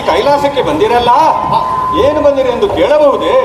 ಕೈಲಾಸಕ್ಕೆ ಬಂದಿರಲ್ಲ, ಏನು ಬಂದಿರಿ ಎಂದು ಕೇಳಬಹುದೇ?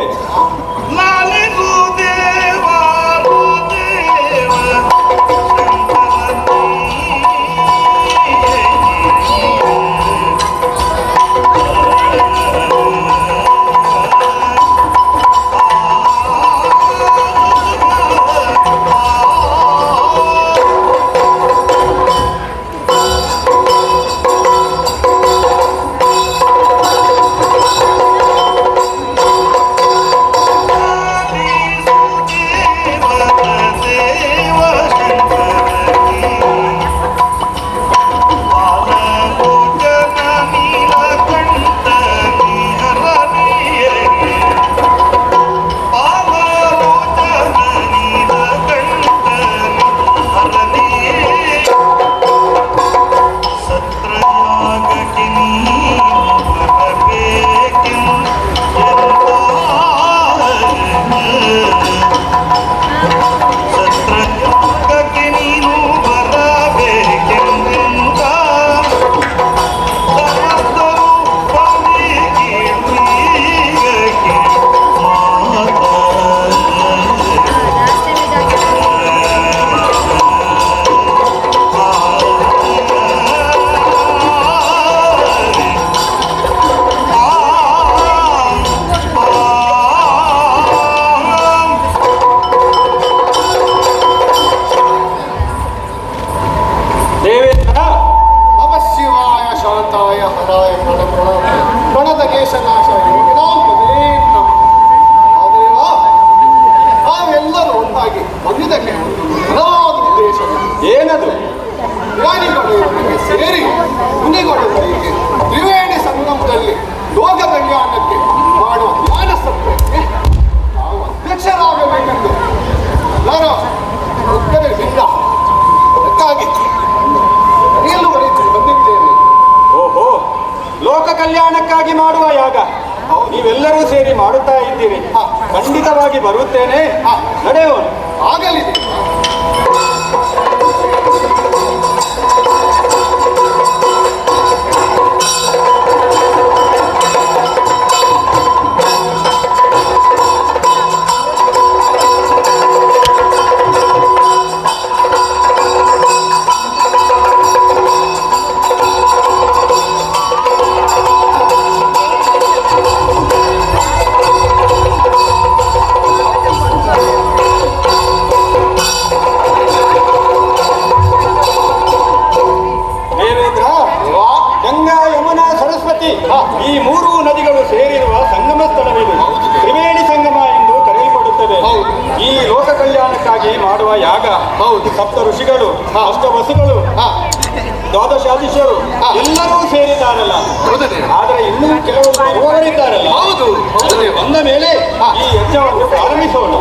ಏನದು? ಸೇರಿ ಮುನಿಗೊಳ್ಳುವರಿಗೆ ತ್ರಿವೇಣಿ ಸಂಗಮದಲ್ಲಿ ಲೋಕ ಕಲ್ಯಾಣಕ್ಕೆ ಮಾಡುವ ಜ್ಞಾನ ಸಭೆಗೆ ನಾವು ಅಧ್ಯಕ್ಷರಾಗಬೇಕೆಂದು ಎಲ್ಲರೂ ಉತ್ತರವಿಲ್ಲ. ಅದಕ್ಕಾಗಿ ಕರೆಯಲು ಬಂದಿದ್ದೇನೆ. ಓಹೋ, ಲೋಕ ಕಲ್ಯಾಣಕ್ಕಾಗಿ ಮಾಡುವ ಯಾಗ ನೀವೆಲ್ಲರೂ ಸೇರಿ ಮಾಡುತ್ತಾ ಇದ್ದೀರಿ. ಖಂಡಿತವಾಗಿ ಬರುತ್ತೇನೆ, ನಡೆಯೋಣ. ಆಗಲಿದೆ. ಈ ಮೂರು ನದಿಗಳು ಸೇರಿರುವ ಸಂಗಮ ಸ್ಥಳವಿದು ತ್ರಿವೇಣಿ ಸಂಗಮ ಎಂದು ಕರೆಯಲ್ಪಡುತ್ತದೆ. ಈ ಲೋಕ ಕಲ್ಯಾಣಕ್ಕಾಗಿ ಮಾಡುವ ಯಾಗ ಸಪ್ತ ಋಷಿಗಳು, ಅಷ್ಟ ವಸುಗಳು, ದ್ವಾದಶಾಧೀಶರು ಎಲ್ಲರೂ ಸೇರಿದ್ದಾರಲ್ಲ. ಆದರೆ ಇನ್ನೂ ಕೆಲವರು ಇರುವವರಿದ್ದಾರಲ್ಲ. ಬಂದ ಮೇಲೆ ಈ ಯಜ್ಞವನ್ನು ಪ್ರಾರಂಭಿಸೋಣ.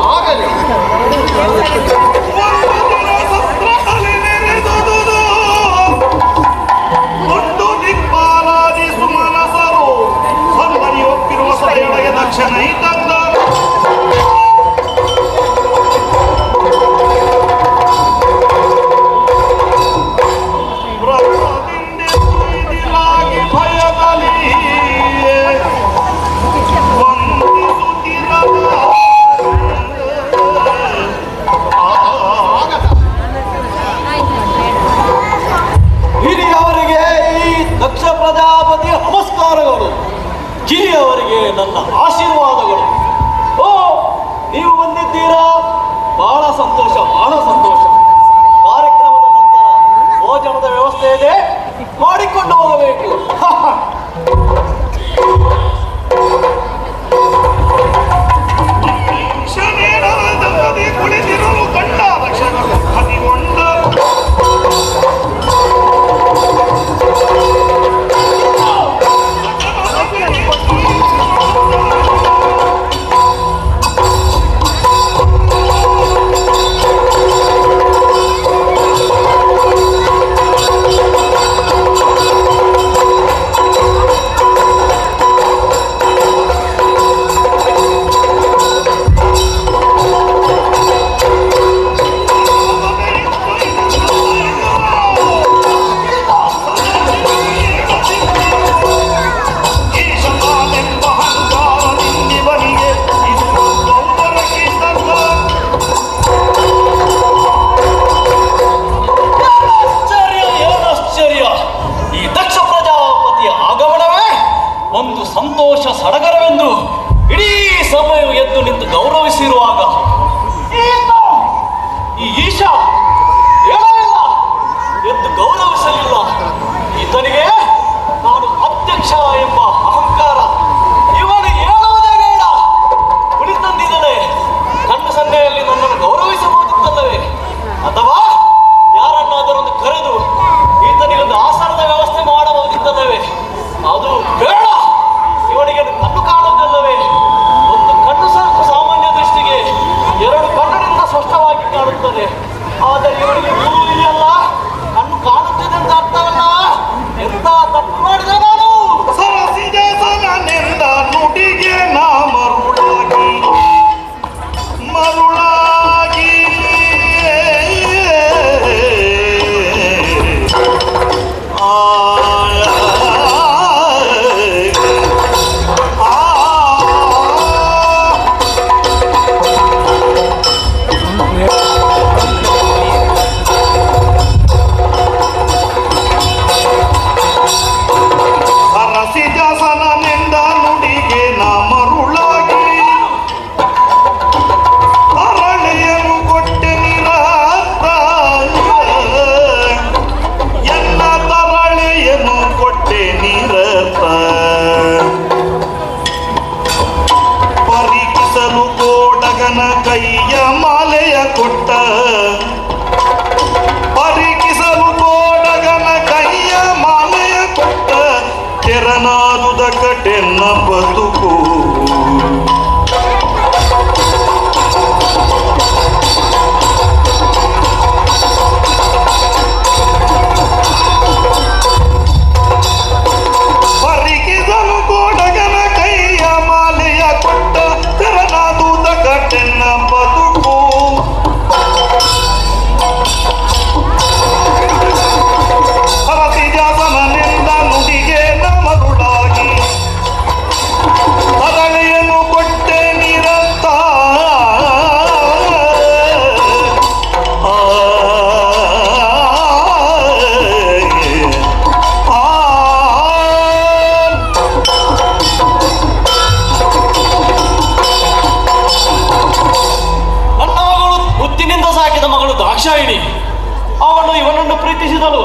ಅವನು ಇವನನ್ನು ಪ್ರೀತಿಸಿದಳು.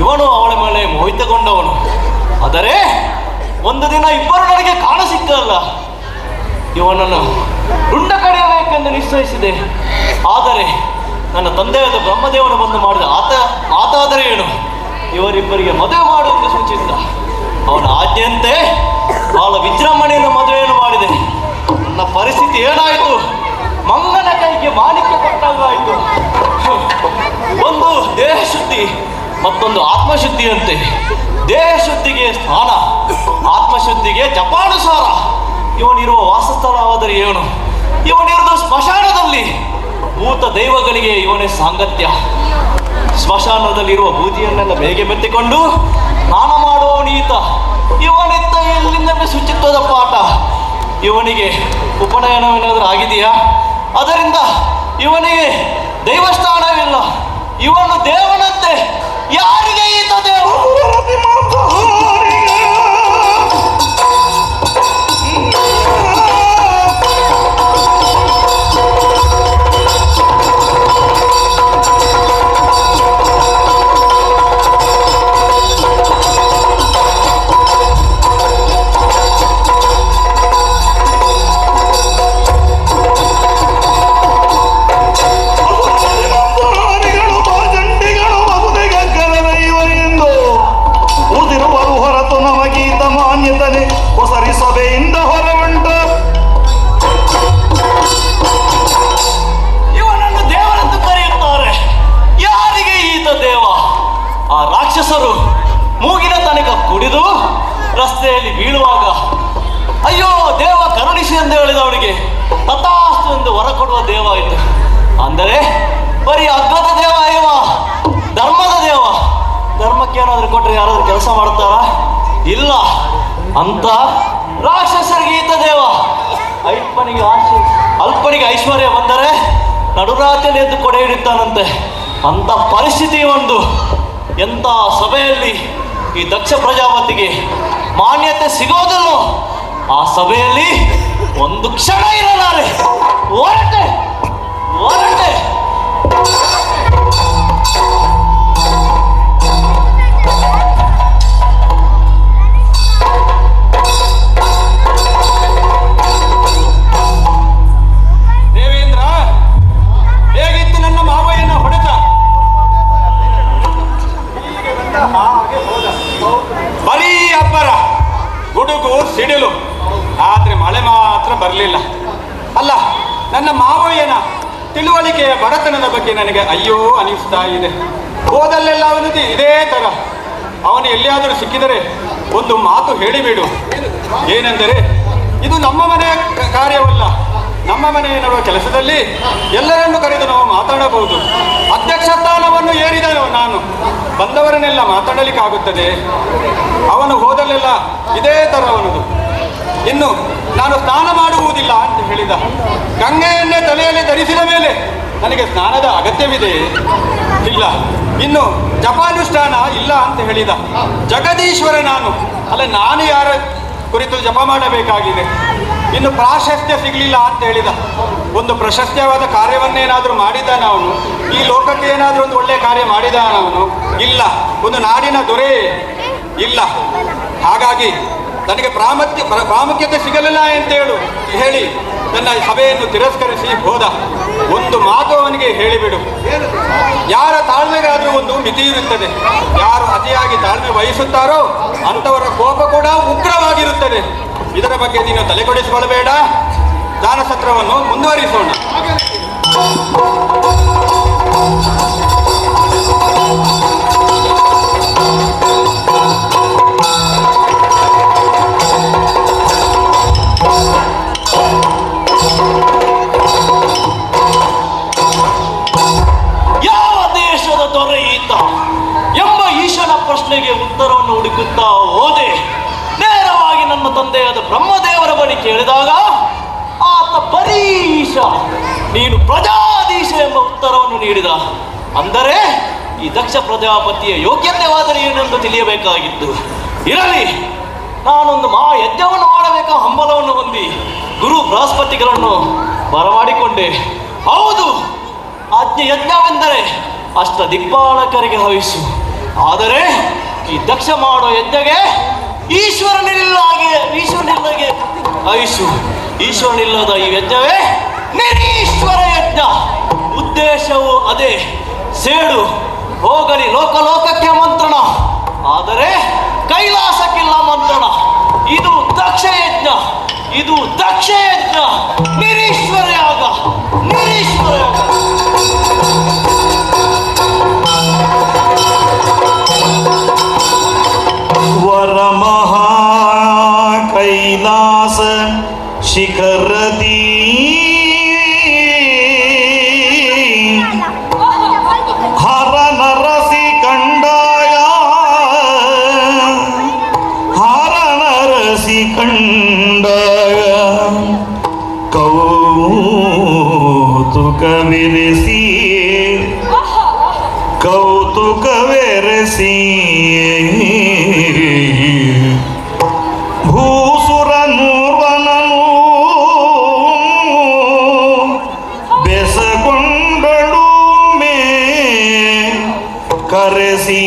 ಇವನು ಅವಳ ಮೇಲೆ ಮೋಹಿತಗೊಂಡವನು. ಆದರೆ ಒಂದು ದಿನ ಇಬ್ಬರು ನನಗೆ ಕಾಣಸಿಕ್ಕಲ್ಲ. ಇವನನ್ನು ರುಂಡ ಕಡಿಯಬೇಕೆಂದು ನಿಶ್ಚಯಿಸಿದೆ. ಆದರೆ ನನ್ನ ತಂದೆಯಾದ ಬ್ರಹ್ಮದೇವನು ಬಂದು ಮಾಡಿದ ಮಾತಾದರೆ ಏನು, ಇವರಿಬ್ಬರಿಗೆ ಮದುವೆ ಮಾಡುವಂತೆ ಸೂಚಿಸಿದ. ಅವನ ಆಜ್ಞೆಯಂತೆ ಅವಳ ವಿಜೃಂಭಣೆಯನ್ನು ಮದುವೆಯನ್ನು ಮಾಡಿದೆ. ನನ್ನ ಪರಿಸ್ಥಿತಿ ಏನಾಯಿತು? ಮಂಗನ ಕೈಗೆ ಮಾಣಿಕ್ಯ ಕೊಟ್ಟಾಗಾಯಿತು. ಒಂದು ದೇಹ ಶುದ್ಧಿ, ಮತ್ತೊಂದು ಆತ್ಮಶುದ್ಧಿಯಂತೆ. ದೇಹ ಶುದ್ಧಿಗೆ ಸ್ನಾನ, ಆತ್ಮಶುದ್ಧಿಗೆ ಜಪಾನುಸಾರ. ಇವನಿರುವ ವಾಸಸ್ಥಳವಾದರೆ ಏನು? ಇವನಿರುವುದು ಸ್ಮಶಾನದಲ್ಲಿ. ಭೂತ ದೈವಗಳಿಗೆ ಇವನೇ ಸಾಂಗತ್ಯ. ಸ್ಮಶಾನದಲ್ಲಿರುವ ಬೂದಿಯನ್ನೆಲ್ಲ ಬೇಗೆ ಬೆತ್ತಿಕೊಂಡು ಸ್ನಾನ ಮಾಡುವವನೀತ. ಇವನಿತ್ತ ಎಲ್ಲಿಂದ ಶುಚಿತ್ವದ ಪಾಠ. ಇವನಿಗೆ ಉಪನಯನವೇನಾದರೂ ಆಗಿದೆಯಾ? ಅದರಿಂದ ಇವನಿಗೆ ದೈವಸ್ಥಾನವಿಲ್ಲ. ಇವನು ದೇವನಂತೆ. ಯಾರಿಗೆ ಈತ ದೇವ? ಹೊಸರಿ ಸಭೆಯಿಂದ ಹೊರವುಂಟು. ಇವನನ್ನು ದೇವರೆಂದು ಕರೆಯುತ್ತಾರೆ. ಯಾರಿಗೆ ಈತ ದೇವ? ಆ ರಾಕ್ಷಸರು ಮೂಗಿನ ತನಕ ಕುಡಿದು ರಸ್ತೆಯಲ್ಲಿ ಬೀಳುವಾಗ ಅಯ್ಯೋ ದೇವ ಕರುಣಿಸಿ ಎಂದು ಹೇಳಿದವನಿಗೆ ತಥಾಸ್ತು ಎಂದು ಹೊರ ಕೊಡುವ ದೇವ ಆಯಿತು. ಅಂದರೆ ಬರೀ ಅಗ್ಗದ ದೇವ ಇವ, ಧರ್ಮದ ದೇವ. ಧರ್ಮಕ್ಕೆ ಏನಾದರೂ ಕೊಟ್ಟರೆ ಯಾರಾದ್ರೂ ಕೆಲಸ ಮಾಡ್ತಾರಾ? ಇಲ್ಲ. ಅಂತ ರಾಕ್ಷಸರಿಗೆ ಈತ ದೇವ. ಅಲ್ಪನಿಗೆ ಐಶ್ವರ್ಯ ಬಂದರೆ ನಡುರಾತ್ರಿಯಲ್ಲಿ ಎದ್ದು ಕೊಡೆ ಹಿಡಿತಾನಂತೆ. ಅಂತ ಪರಿಸ್ಥಿತಿ ಒಂದು. ಎಂಥ ಸಭೆಯಲ್ಲಿ ಈ ದಕ್ಷ ಪ್ರಜಾಪತಿಗೆ ಮಾನ್ಯತೆ ಸಿಗೋದಿಲ್ಲೋ ಆ ಸಭೆಯಲ್ಲಿ ಒಂದು ಕ್ಷಣ ಇರಲಾರೆ. ಹೊರಟೆ ಹೊರಟೆ. ಬರೀ ಅಬ್ಬರ, ಗುಡುಗು ಸಿಡಿಲು, ಆದ್ರೆ ಮಳೆ ಮಾತ್ರ ಬರಲಿಲ್ಲ. ಅಲ್ಲ, ನನ್ನ ಮಾವಯ್ಯನ ತಿಳುವಳಿಕೆಯ ಬಡತನದ ಬಗ್ಗೆ ನನಗೆ ಅಯ್ಯೋ ಅನಿಸ್ತಾ ಇದೆ. ಹೋದಲ್ಲೆಲ್ಲ ಅವನದು ಇದೇ ತರ. ಅವನು ಎಲ್ಲಿಯಾದರೂ ಸಿಕ್ಕಿದರೆ ಒಂದು ಮಾತು ಹೇಳಿಬಿಡು. ಏನೆಂದರೆ, ಇದು ನಮ್ಮ ಮನೆಯ ಕಾರ್ಯವಲ್ಲ. ನಮ್ಮ ಮನೆ ಎನ್ನುವ ಕೆಲಸದಲ್ಲಿ ಎಲ್ಲರನ್ನು ಕರೆದು ನಾವು ಮಾತಾಡಬಹುದು. ಅಧ್ಯಕ್ಷ ಸ್ಥಾನವನ್ನು ಏರಿದನು ನಾನು. ಬಂದವರನ್ನೆಲ್ಲ ಮಾತಾಡಲಿಕ್ಕಾಗುತ್ತದೆ? ಅವನು ಹೋದಲ್ಲೆಲ್ಲ ಇದೇ ಥರ ಅವನದು. ಇನ್ನು ನಾನು ಸ್ನಾನ ಮಾಡುವುದಿಲ್ಲ ಅಂತ ಹೇಳಿದ. ಗಂಗೆಯನ್ನೇ ತಲೆಯಲ್ಲಿ ಧರಿಸಿದ ಮೇಲೆ ನನಗೆ ಸ್ನಾನದ ಅಗತ್ಯವಿದೆ? ಇಲ್ಲ. ಇನ್ನು ಜಪಾನುಷ್ಠಾನ ಇಲ್ಲ ಅಂತ ಹೇಳಿದ. ಜಗದೀಶ್ವರ ನಾನು. ಅಲ್ಲ, ನಾನು ಯಾರ ಕುರಿತು ಜಪ ಮಾಡಬೇಕಾಗಿದೆ? ಇನ್ನು ಪ್ರಾಶಸ್ತ್ಯ ಸಿಗಲಿಲ್ಲ ಅಂತ ಹೇಳಿದ. ಒಂದು ಪ್ರಶಸ್ತ್ಯವಾದ ಕಾರ್ಯವನ್ನೇನಾದರೂ ಮಾಡಿದ್ದಾನ ಅವನು? ಈ ಲೋಕಕ್ಕೆ ಏನಾದರೂ ಒಂದು ಒಳ್ಳೆಯ ಕಾರ್ಯ ಮಾಡಿದ್ದಾನ ಅವನು? ಇಲ್ಲ. ಒಂದು ನಾಡಿನ ದೊರೆ? ಇಲ್ಲ. ಹಾಗಾಗಿ ನನಗೆ ಪ್ರಾಮುಖ್ಯತೆ ಸಿಗಲಿಲ್ಲ ಅಂತ ಹೇಳಿ ನನ್ನ ಸಭೆಯನ್ನು ತಿರಸ್ಕರಿಸಿ ಹೋದ. ಒಂದು ಮಾತು ಅವನಿಗೆ ಹೇಳಿಬಿಡು. ಯಾರ ತಾಳ್ಮೆಗಾದರೂ ಒಂದು ಮಿತಿ ಇರುತ್ತದೆ. ಯಾರು ಅತಿಯಾಗಿ ತಾಳ್ಮೆ ವಹಿಸುತ್ತಾರೋ ಅಂಥವರ ಕೋಪ ಕೂಡ ಉಗ್ರವಾಗಿರುತ್ತದೆ. ಇದರ ಬಗ್ಗೆ ನೀನು ತಲೆಕೊಡಿಸಿಕೊಳ್ಳಬೇಡ. ದಾನಸತ್ರವನ್ನು ಮುಂದುವರಿಸೋಣ. ಯಾವ ದೇಶದ ದೊರೆ ಈತ ಎಂಬ ಈಶನ ಪ್ರಶ್ನೆಗೆ ಉತ್ತರವನ್ನು ಹುಡುಕುತ್ತಾ ಹೋದೆ. ನೇರವಾಗಿ ನನ್ನ ತಂದೆಯಾದ ಬ್ರಹ್ಮದೇವರ ಬಳಿ ಕೇಳಿದಾಗ ಆತ ಬರೀಶ, ನೀನು ಪ್ರಜಾಧೀಶ ಎಂಬ ಉತ್ತರವನ್ನು ನೀಡಿದ. ಅಂದರೆ ಈ ದಕ್ಷ ಪ್ರಜಾಪತಿಯ ಯೋಗ್ಯತೆವಾದರೆ ಏನೆಂದು ತಿಳಿಯಬೇಕಾಗಿತ್ತು. ಇರಲಿ, ನಾನೊಂದು ಯಜ್ಞವನ್ನು ಮಾಡಬೇಕ ಹಂಬಲವನ್ನು ಹೊಂದಿ ಗುರು ಬೃಹಸ್ಪತಿಗಳನ್ನು ಬರಮಾಡಿಕೊಂಡೆ. ಹೌದು, ಯಜ್ಞವೆಂದರೆ ಅಷ್ಟ ದಿಕ್ಪಾಲಕರಿಗೆ ಹವಿಸು. ಆದರೆ ಈ ದಕ್ಷ ಮಾಡೋ ಯಜ್ಞಗೆ ಈಶ್ವರನಿಲ್ಲಗೆ ಹವಿಸು. ಈಶ್ವರನಿಲ್ಲದ ಈ ಯಜ್ಞವೇ ನಿರೀಶ್ವರ ಯಜ್ಞ. ಉದ್ದೇಶವು ಅದೇ. ಸೇಡು ಹೋಗಲಿ ಲೋಕಲೋಕಕ್ಕೆ ಮಂತ್ರಣ, ಆದರೆ ಕೈಲಾಸಕ್ಕಿಲ್ಲ ಮಂತ್ರಣ. ಇದು ದಕ್ಷ ಯಜ್ಞ, ಇದು ದಕ್ಷ ಯಜ್ಞ. ನಿರೀಶ್ವರ ಯಾಗ, ನಿರೀಶ್ವರ ಯಾಗ. ವರಮಹಾ ಕೈಲಾಸ ಶಿಖರದಿ ಹರ ನರಸಿ ಕಂಡಾಯ, ಹರ ನರಸಿ ಕಂಡಾಯ ಕೌತುಕವಿರಿಸಿ ಕೌತುಕವೆರಸಿ ಭೂಸುರ ನೂರ್ವನನು ಬೆಸಗೊಂಡಳು ಮೇ ಕರೆಸಿ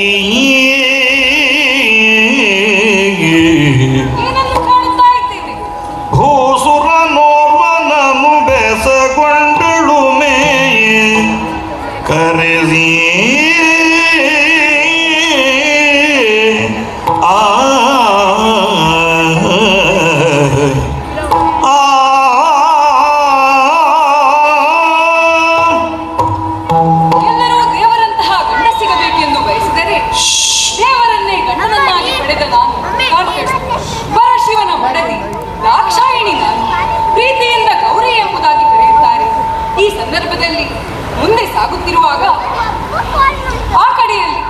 ಭೂಸುರ ನೋರ್ವನನು ಬೆಸಗೊಂಡಳು ಮೇ ಕರೆಸಿ ಎಲ್ಲರೂ ದೇವರಂತಹ ಗಂಡ ಸಿಗಬೇಕೆಂದು ಬಯಸಿದರೆ ದೇವರನ್ನೇ ಗಂಡನನ್ನಾಗಿ ಪಡೆದ ನಾನು ಪರಶಿವನ ಮಡದಿ ದಾಕ್ಷಾಯಿಣಿ ನಾನು. ಪ್ರೀತಿಯಿಂದ ಗೌರಿ ಎಂಬುದಾಗಿ ಕರೆಯುತ್ತಾರೆ. ಈ ಸಂದರ್ಭದಲ್ಲಿ ಮುಂದೆ ಸಾಗುತ್ತಿರುವಾಗ ಆ ಕಡೆಯಲ್ಲಿ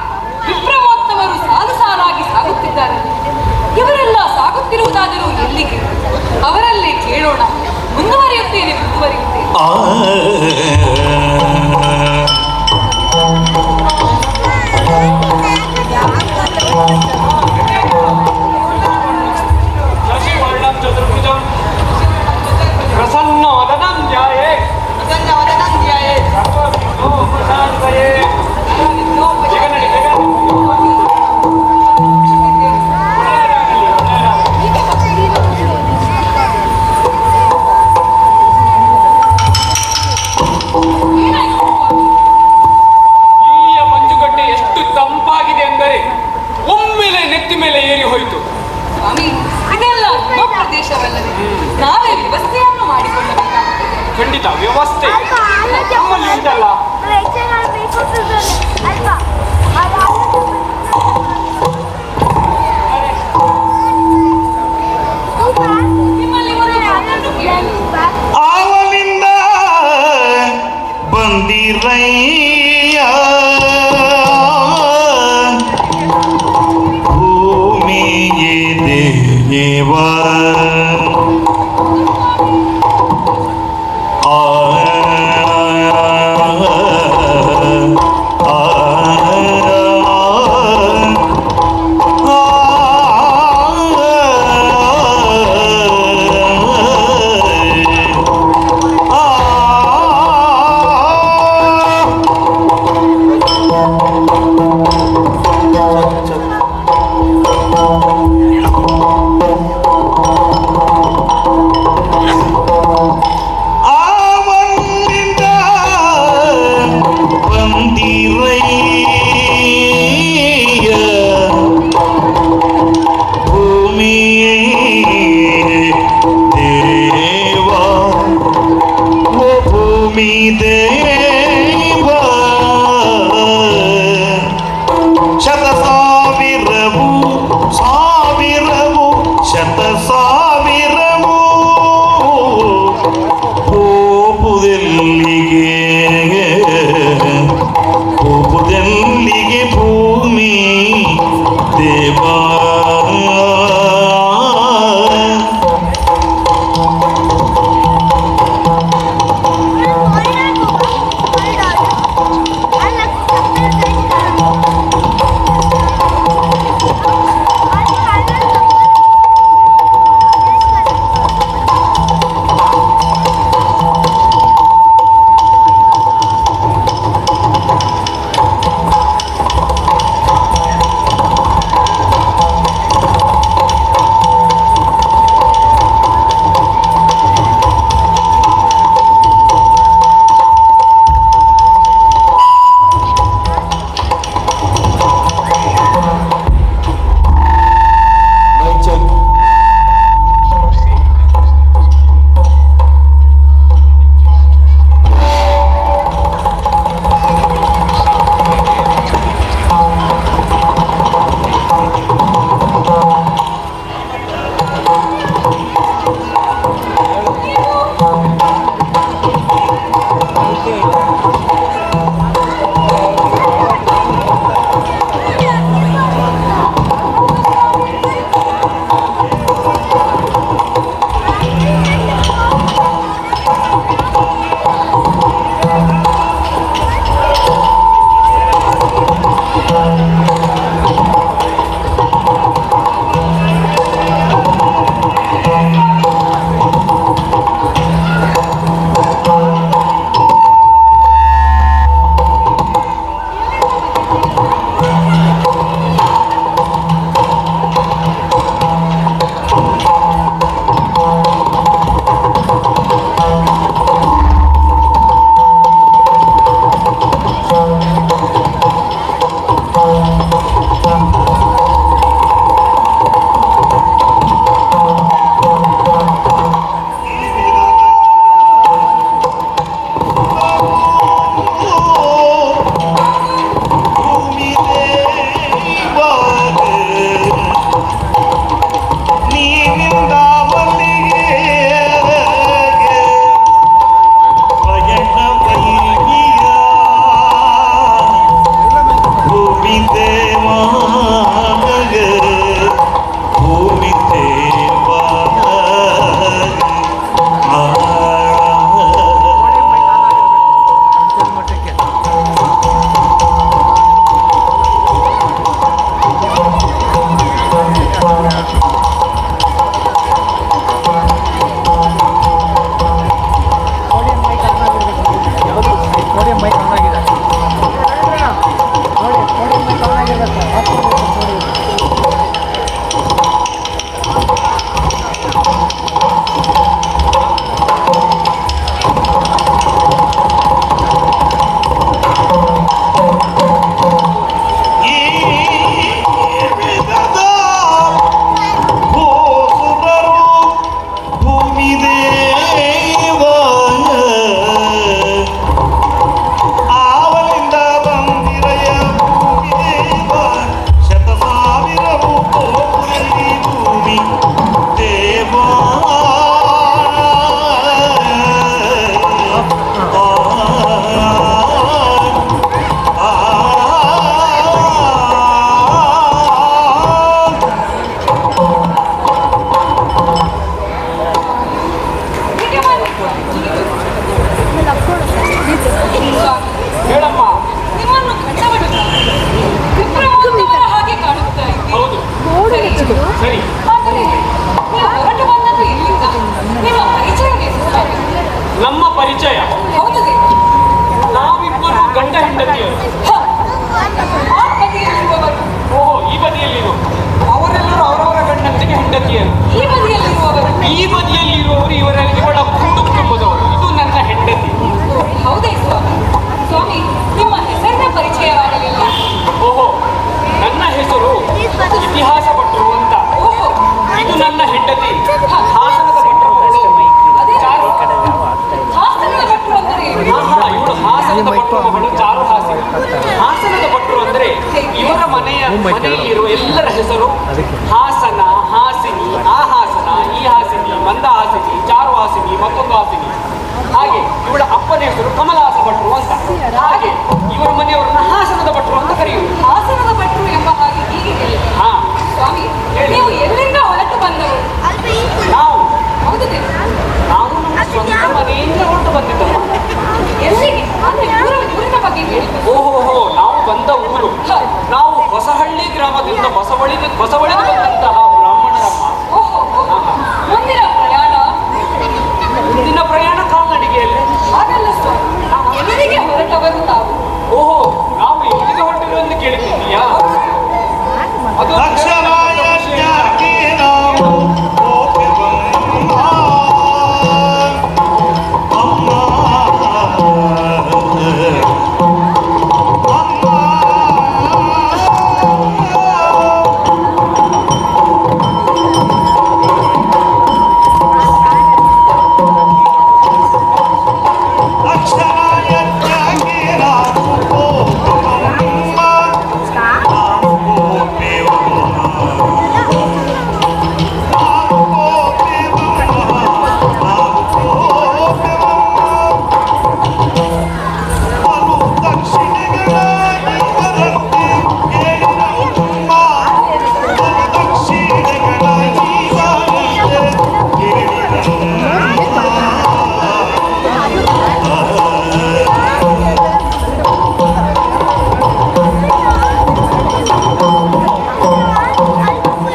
ವಿಪ್ರಮೋತ್ತಮರು ಸಾಲು ಸಾಲಾಗಿ ಸಾಗುತ್ತಿದ್ದಾರೆ. ಇವರೆಲ್ಲ ಸಾಗುತ್ತಿರುವುದಾದರೂ ಎಲ್ಲಿಗೆ? ಅವರಲ್ಲೇ ಕೇಳೋಣ. ಮುಂದುವರಿಯುತ್ತೇನೆ. ಶಶಿವರ್ಣಂ ಚತುರ್ಭುಜಂ ಪ್ರಸನ್ನ ವದನಂ ಧ್ಯಾಯೇ ಸರ್ವವಿಘ್ನೋಪಶಾಂತಯೇ. ಜಗನ್ನಡಿ ಇಲ್ಲಿಯ ಮಂಜುಗಡ್ಡೆ ಎಷ್ಟು ತಂಪಾಗಿದೆ ಅಂದರೆ ಒಮ್ಮೆಲೆ ನೆತ್ತಿ ಮೇಲೆ ಏರಿ ಹೋಯಿತು. ಸ್ವಾಮಿ, ಇದೆಲ್ಲ ನಮ್ಮ ಪ್ರದೇಶವಲ್ಲದೆ ನಾವೇ ವ್ಯವಸ್ಥೆಯನ್ನು ಮಾಡಿಕೊಳ್ಳಬೇಕಾಗುತ್ತದೆ. ಖಂಡಿತ ವ್ಯವಸ್ಥೆ ನಮ್ಮಲ್ಲಿ ಉಂಟಲ್ಲ. ನಿಮ್ಮಲ್ಲಿ ಒಂದು ಮಾತನ್ನು ಕೇಳಲು ಅವನಿಂದ ಬಂದಿರಯ್ಯ ಭೂಮಿಗೆ ದೇವ ಮನೆಯಲ್ಲಿರುವ ಎಲ್ಲರ ಹೆಸರು ಹಾಸನ, ಹಾಸಿನಿ, ಆ ಹಾಸನ, ಈ ಹಾಸಿನಿ, ಮಂದಹಾಸಿನಿ, ಚಾರುಹಾಸಿನಿ, ಮತ್ತೊಂದು ಹಾಸಿನಿ. ಹಾಗೆ ಇವಳ ಅಪ್ಪನ ಹೆಸರು ಕಮಲಹಾಸ ಭಟ್ರು ಅಂತ. ಹಾಗೆ ಇವರ ಮನೆಯವರನ್ನ ಹಾಸನದ ಭಟ್ರು ಅಂತ ಕರೆಯುವುದು. ಹಾಸನದ ಭಟ್ರು ಎಂಬ ಹಾಗೆ ಹೀಗೆ ಹೇಳಿ. ಹಾ, ಸ್ವಾಮಿ, ನೀವು ಎಲ್ಲಿಂದ ಹೊರಟು ಬಂದವರು? ನಾವು ಹೌದು ದೇವ. ನಾವು ನಮ್ಮ ಸ್ವಂತ ಮನೆಯಿಂದ ಹೊರಟು ಬಂದಿದ್ದಮ್ಮ. ಎಲ್ಲಿಗೆ? ಅಂದ್ರೆ ಊರಿನ ಬಗ್ಗೆ ಹೇಳಿ. ಓಹೋ, ನಾವು ಬಂದ ಊರು, ನಾವು ಹೊಸಹಳ್ಳಿ ಗ್ರಾಮದಿಂದ ಬಸವಳಿದು ಬಂದಂತಹ ಬ್ರಾಹ್ಮಣರಮ್ಮ. ಓಹೋ, ಮುಂದಿನ ಪ್ರಯಾಣ? ಮುಂದಿನ ಪ್ರಯಾಣ ಕಾಲ್ನಡಿಗೆಯಲ್ಲಿ. ಹಾಗಲ್ಲ ಸ್ವಾಮಿ, ಎಲ್ಲಿಗೆ ಹೊರಟವರು ತಾವು? ಓಹೋ, ನಾವು ಎಲ್ಲಿಗೆ ಹೊರಟಿರು ಎಂದು ಕೇಳಿದ್ದೀಯಾ? ಅದು ಅಕ್ಷರಾಯಜ್ಞಾಕ್ಕೆ ನಾವು ಹೋಗುವಮ್ಮ. ಅಮ್ಮ ಅಕ್ಷರಾಯಜ್ಞಾಕ್ಕೆ ನಾವು ಹೋಗುವಮ್ಮ. ನಾವು ಹೋಗುವಮ್ಮ. ನಾವು ಹೋಗುವಮ್ಮ. ಹಲು ದಕ್ಷಿಣೆಗಳಾಗಿ ಬರಂತೆ ಕೇಳಿರಮ್ಮ. ಹಲು ದಕ್ಷಿಣೆಗಳಾಗಿ ಬರಂತೆ ಕೇಳಿರಮ್ಮ.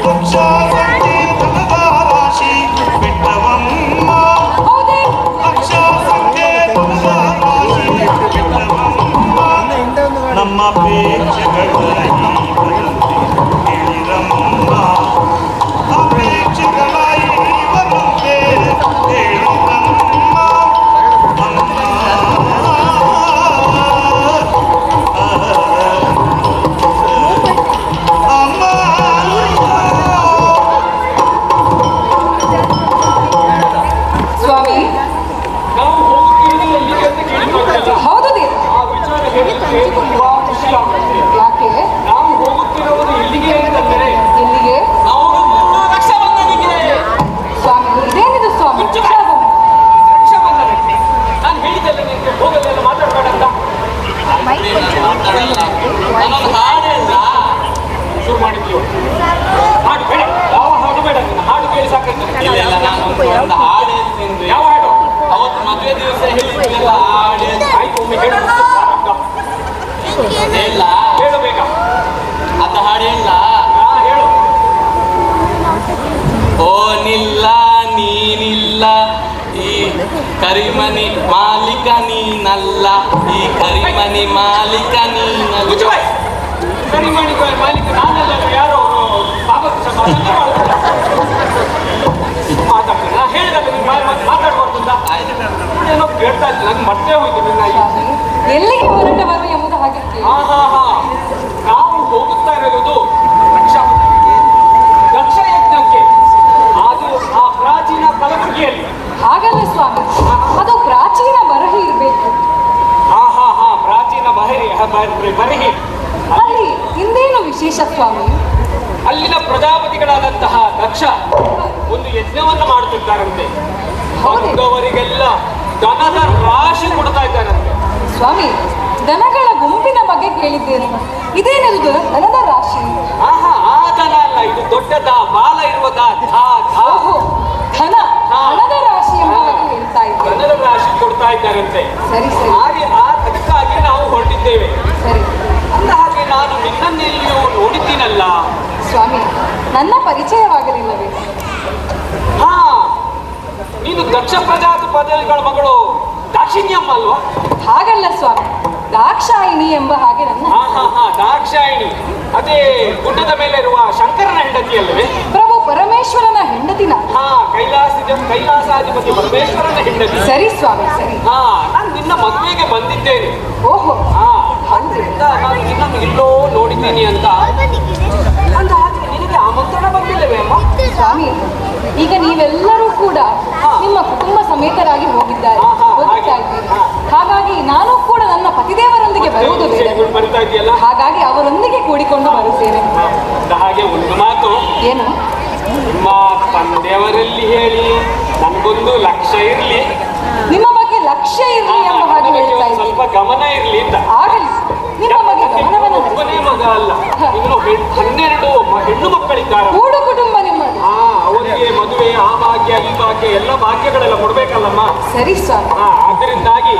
ಲಕ್ಷಾಗಟ್ಟೆ ಧನದ ರಾಶಿ ಬಿಟ್ಟವಮ್ಮ. ಹೌದೇ? ಲಕ್ಷಾಗಟ್ಟೆ ಧನದ ರಾಶಿ ಬಿಟ್ಟವಮ್ಮ. ನಮ್ಮ ಅಪೇಕ್ಷೆಗಳಾಗಿ ಬರಂತೆ ಹೇಳಿರಮ್ಮ. ಅಪೇಕ್ಷೆಗಳಾಗಿ ಬರಂತೆ ಹೇಳಿರಮ್ಮ. ಅಮ್ಮ ಸ್ವಾಮಿ, ನಾವು ಹೋಗುತ್ತಿರುವುದು ಎಲ್ಲಿಗೆ ಅಂತ ಕೇಳಿಕೊಂಡಲ್ಲ. ಹೌದು ದೇವ. ಆ ವಿಚಾರ ಹೇಳಿದ್ರೆ ತುಂಬಾ ಖುಷಿ ಆಗುತ್ತೆ. ಯಾಕೆ? ನಾವು ಹೋಗುತ್ತಿರುವುದು ಎಲ್ಲಿಗೆ ಅಂತಂದರೆ ಎಲ್ಲಿಗೆ? ನಾವು ಹೋಗುವುದು ರಕ್ಷಾಬಂಧನಿಗೆ. ಸ್ವಾಮಿ, ಇದೇನಿದು ಸ್ವಾಮಿ? ರಕ್ಷಾಬಂಧನಕ್ಕೆ ನಾನು ಹೇಳಿದ್ದಲ್ಲ ನಿನಗೆ ಹೋಗಲೆಲ್ಲ ಮಾತಾಡಬೇಡ ಅಂತ. ನಾನೊಂದು ಹಾಡೆಲ್ಲ ಶುರು ಮಾಡಿದ್ದೀವಿ. ಹಾಡು ಬೇಡ, ಯಾವ ಹಾಡು ಬೇಡ, ನಿನ್ನ ಹಾಡು ಕೇಳಿ ಸಾಕಾಗ್ತದೆ. ಇಲ್ಲ, ನಾನು ಒಂದು ಹಾಡು ಹೇಳ್ತೀನಿ. ಯಾವ ಹಾಡು? ಅವತ್ತು ಮದುವೆ ದಿವಸ ಹೇಳಿದ್ರಲ್ಲ ಹಾಡು. ಆಯ್ತು, ಒಮ್ಮೆ ಹೇಳು. ಇಲ್ಲ, ಹೇಳು ಬೇಗ. ಅದ ಹಾಡು ಇಲ್ಲ. ಹಾ, ಹೇಳು. ಓ ನಿಲ್ಲ ನೀನಿಲ್ಲ, ಈ ಕರಿಮನಿ ಮಾಲೀಕ ನೀನಲ್ಲ, ಈ ಕರಿಮನಿ ಮಾಲೀಕ ನೀನಲ್ಲ. ಮುಚ್ಚಬಾಯ್. ಕರಿಮಣಿ ಮಾಲೀಕ ನಾನಲ್ಲ, ಯಾರೋ ಬಾಬತ್ತು ಸಭಾ ಮಾತಾಡ್ತೀನಿ. ನಾ ಹೇಳಿದಾಗ ನೀವು ಮಾತಾಡ್ಬಾರ್ದು ಅಂತ. ಏನೋ ಕೇಳ್ತಾ ಇತ್ತು, ನಂಗೆ ಮತ್ತೆ ಹೋಯ್ತು ನಿನ್ನ ಈ. ಸ್ವಾಮಿ, ಎಲ್ಲಿಗೆ ಹೊರಟವರು ಎಂಬುದು ಹಾಗೆ ಕೇಳಿ. ಹಾ, ನಾವು ಹೋಗುತ್ತಾ ಇರೋದು ದಕ್ಷ ಯಜ್ಞಕ್ಕೆ. ಅದು ಆ ಪ್ರಾಚೀನ ಕಲಬುರಗಿಯಲ್ಲಿ. ಹಾಗಲ್ಲ ಸ್ವಾಮಿ, ಅದು ಪ್ರಾಚೀನ ಬರಹಿ ಇರಬೇಕು. ಹಾ, ಪ್ರಾಚೀನ ಬರಹಿ. ಅಲ್ಲಿ ಇಂದೇನು ವಿಶೇಷ ಸ್ವಾಮಿ? ಅಲ್ಲಿನ ಪ್ರಜಾಪತಿಗಳಾದಂತಹ ದಕ್ಷ ಒಂದು ಯಜ್ಞವನ್ನು ಮಾಡುತ್ತಿದ್ದಾರಂತೆ. ಹೌದೇ? ಬಂದವರಿಗೆಲ್ಲ ದನದ ರಾಶಿ ಕೊಡ್ತಾ ಇದ್ದಾರಂತೆ. ಸ್ವಾಮಿ, ದನಗಳ ಗುಂಪಿನ ಬಗ್ಗೆ ಕೇಳಿದ್ದೇನೆ. ಇದೇನದು ದನದ ರಾಶಿ? ಆ ದನ ಅಲ್ಲ, ಇದು ದೊಡ್ಡದ ಬಾಲ ಇರುವ ಓಹೋ, ಧನ, ಹಣದ ರಾಶಿ ಎಂಬ ಹಾಗೆ ಹೇಳ್ತಾ ಇದ್ದೇನೆ. ದನದ ರಾಶಿ ಕೊಡ್ತಾ ಇದ್ದಾರಂತೆ. ಸರಿ ಸರಿ ಹಾಗೆ ಅದಕ್ಕಾಗಿ ನಾವು ಹೊರಟಿದ್ದೇವೆ. ಸರಿ. ಅಂದ ಹಾಗೆ ನಾನು ನಿನ್ನನ್ನೆಲ್ಲಿಯೂ ನೋಡಿದ್ದೀನಲ್ಲ. ಸ್ವಾಮಿ, ನನ್ನ ಪರಿಚಯವಾಗಲಿಲ್ಲವೇ? ಹಾ, ನೀನು ದಕ್ಷ ಪ್ರಜಾಪತಿಗಳ ಮಗಳು ದಾಕ್ಷಿಣ್ಯಮ್ಮ ಅಲ್ವಾ? ಹಾಗಲ್ಲ ಸ್ವಾಮಿ, ದಾಕ್ಷಾಯಿಣಿ ಎಂಬ ಹಾಗೆ ನನ್ನ ಹಾ, ದಾಕ್ಷಾಯಿಣಿ. ಅದೇ ಗುಡ್ಡದ ಮೇಲೆ ಇರುವ ಶಂಕರನ ಹೆಂಡತಿ ಅಲ್ಲವೇ? ಪ್ರಭು ಪರಮೇಶ್ವರನ ಹೆಂಡತಿ ನಾನು. ಹಾ, ಕೈಲಾಸಾಧಿಪತಿ ಪರಮೇಶ್ವರನ ಹೆಂಡತಿ. ಸರಿ ಸ್ವಾಮಿ, ಸರಿ. ಹಾ, ನಾನು ನಿನ್ನ ಮದುವೆಗೆ ಬಂದಿದ್ದೇನೆ. ಓಹೋ, ಹಾ, ಅದರಿಂದ ನಾನು ನಿನ್ನನ್ನು ಎಲ್ಲೋ ನೋಡಿದ್ದೀನಿ ಅಂತ. ಅಂದ ಹಾಗೆ ನಿನಗೆ ಆಮಂತ್ರಣ ಬಂದಿಲ್ಲವೇ ಅಮ್ಮ? ಸ್ವಾಮಿ, ಈಗ ನೀವೆಲ್ಲರೂ ಕೂಡ ನಿಮ್ಮ ಕುಟುಂಬ ಸಮೇತರಾಗಿ ಹೋಗಿದ್ದಾರೆ, ಹೋಗ್ತಾ ಇದ್ದೀರಿ. ಹಾಗಾಗಿ ನಾನು ಕೂಡ ನನ್ನ ಪತಿದೇವರೊಂದಿಗೆ ಬರುವುದು ಬೇಡ. ಬರ್ತಾ ಇದೆಯಲ್ಲ. ಹಾಗಾಗಿ ಅವರೊಂದಿಗೆ ಕೂಡಿಕೊಂಡು ಬರುತ್ತೇನೆ. ಏನು? ನಿಮ್ಮ ತಂದೆಯವರಲ್ಲಿ ಹೇಳಿ ನನಗೊಂದು ಲಕ್ಷ್ಯ ಇರಲಿ, ನಿಮ್ಮ ಬಗ್ಗೆ ಲಕ್ಷ್ಯ ಇರಲಿ ಎಂಬ ಹಾಗೆ ಹೇಳ್ತಾ ಇದ್ದೀನಿ. ಸ್ವಲ್ಪ ಗಮನ ಇರಲಿ ಅಂತ. ಆಗಲಿ, ನಿಮ್ಮ ಬಗ್ಗೆ ಗಮನವನ್ನು ಹರಿಸಿ. ಒಬ್ಬನೇ ಮಗ ಅಲ್ಲ, ಇನ್ನು 12 ಹೆಣ್ಣು ಮಕ್ಕಳಿದ್ದಾರೆ. ಕೂಡು ಕುಟುಂಬ ನಿಮ್ಮದು. ಅವರಿಗೆ ಮದುವೆ, ಆ ಭಾಗ್ಯ ಈ ಭಾಗ್ಯ ಎಲ್ಲ ಭಾಗ್ಯಗಳೆಲ್ಲ ಕೊಡ್ಬೇಕಲ್ಲಮ್ಮ. ಸರಿ ಸ್ವಾಮಿ. ಅದರಿಂದಾಗಿ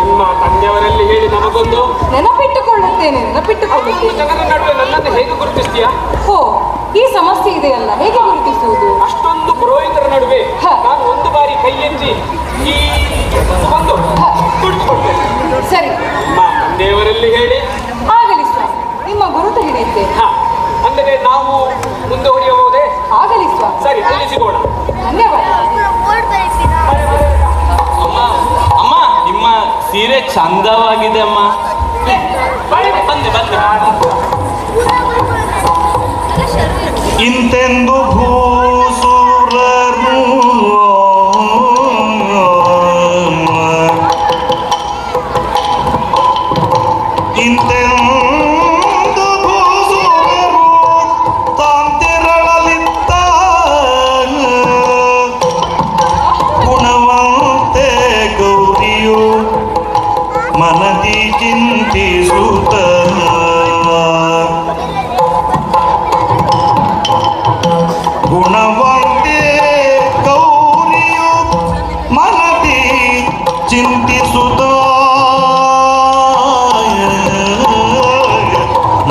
ನಿಮ್ಮ ತಂದೆಯವರಲ್ಲಿ ಹೇಳಿ ನನಗೊಂದು ನೆನಪಿಟ್ಟುಕೊಳ್ಳುತ್ತೇನೆ. ಜನರ ನಡುವೆ ನನ್ನನ್ನು ಹೇಗೆ ಗುರುತಿಸ್ತೀಯಾ? ಓ, ಈ ಸಮಸ್ಯೆ ಇದೆಯಲ್ಲ, ಹೇಗೆ ಗುರುತಿಸುವುದು? ಅಷ್ಟೊಂದು ಪುರೋಹಿತರ ನಡುವೆ ನಾನು ಒಂದು ಬಾರಿ ಕೈ ಎತ್ತಿ ಈ ಬಂದು ಗುರುತಿಸ್ಕೊಳ್ತೇನೆ. ಸರಿ, ನಿಮ್ಮ ತಂದೆಯವರಲ್ಲಿ ಹೇಳಿ. ಆಗಲಿ ಸ್ವಾಮಿ, ನಿಮ್ಮ ಗುರುತು ಹಿಡಿಯುತ್ತೇನೆ. ಅಂದರೆ ನಾವು ಮುಂದುವರಿಯಬಹುದೇ? ಆಗಲಿ ಸ್ವಾಮಿ. ಸರಿ, ಅಲ್ಲಿ ಸಿಗೋಣ. ಧನ್ಯವಾದ. ಅಮ್ಮ ಅಮ್ಮ, ನಿಮ್ಮ ಸೀರೆ ಚಂದವಾಗಿದೆ ಅಮ್ಮ. ಬಂದೆ ಬಂದೆ. ಇಂತೆಂದು ಭೂಸುರರು ಇಂತೆಂದು ಭೂಸುರರು ತಾಂತಿರಳಲಿತ್ತ ಗುಣವಂತೆ ಗೌರಿಯು ಮನದಿ ಚಿಂತಿಸುತ್ತ ಗುಣವಂತೆ ಗೌರಿಯು ಮನದಿ ಚಿಂತಿಸುತ್ತ